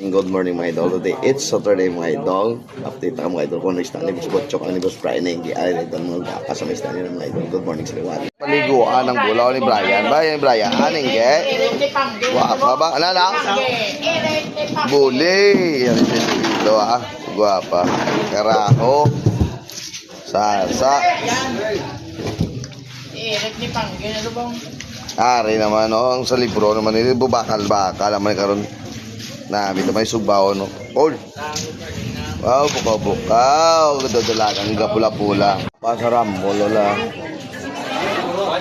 Good morning mga idol. Today it's Saturday mga idol. Update ako mga idol kung ano yung ni Boss Botchok ang ni Boss Brian na hindi ay rin mga kasama yung stand mga idol. Good morning sa liwan. Paliguan ng bulaw ni Brian. Brian, aning ge? Guwapa ba? Ano lang? Buli. Yan si Lilo ah. Guwapa. Karaho. Salsa. Eric ni Pangge, ano bang? Ari naman oh, ang sa libro naman nila bubakal-bakal naman karon. Na, bito may subaw no. Paul. Wow, bukaw-bukaw. Dodolagan nga pula-pula. Pasaram, lola.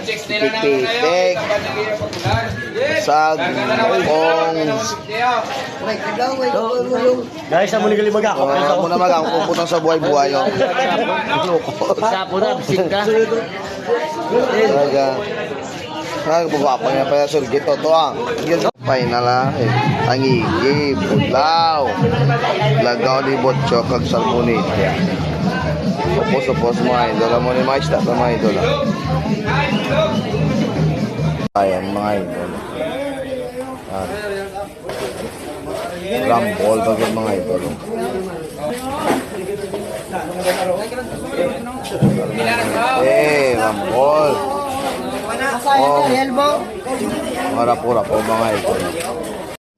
Pitik. Sag. Kong. Guys, sa muli kalimag ako. Ako na mag ang pupunta sa buhay-buhay no. Sapo na, bising ka. Talaga. Bubapa niya pa yung sulgit to ang. Final na eh. Ang igib, budlaw. Lagaw ni Botchok kag salmonit. Supos mga idol. Mo ni mga isda mga idol. Ayan mga idol. Rambol bagay mga idol. Rambol. Rapo mga idol.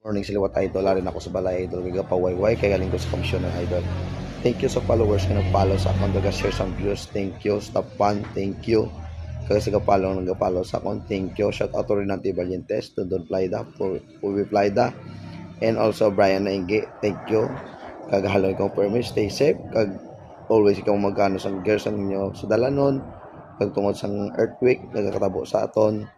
Morning siliwat idol. Larin ako sa balay idol. Gagapaway-way. Kaya galing ko sa komisyon ng idol. Thank you sa followers na nag-follow sa akong. Nag-share some views. Thank you. Stop fun. Thank you. Kaya sa gapalo nag-follow sa akong. Thank you. Shout out to Renante Valientes. To Don Plyda. Puwi Plyda. And also Brian Naingi. Thank you. Kagahalo ikong permit. Stay safe. Kag always ikaw magkano sa gears ang inyo sa dalanon. Kag tungod sa earthquake. Nagkakatabo sa aton.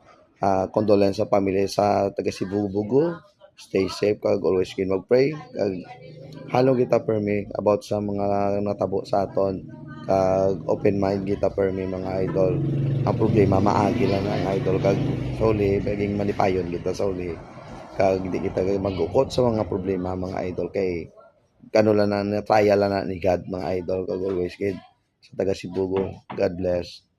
Condolence sa pamilya sa taga Sibugo. Stay safe kag always kin mag-pray kag halong kita permi about sa mga natabo sa aton kag open mind kita permi mga idol. Ang problema maagi lang ang idol kag soli paging manipayon kita soli kag di kita magukot sa mga problema mga idol kay kanulan na trial na ni God mga idol kag always kid sa taga Sibugo. God bless.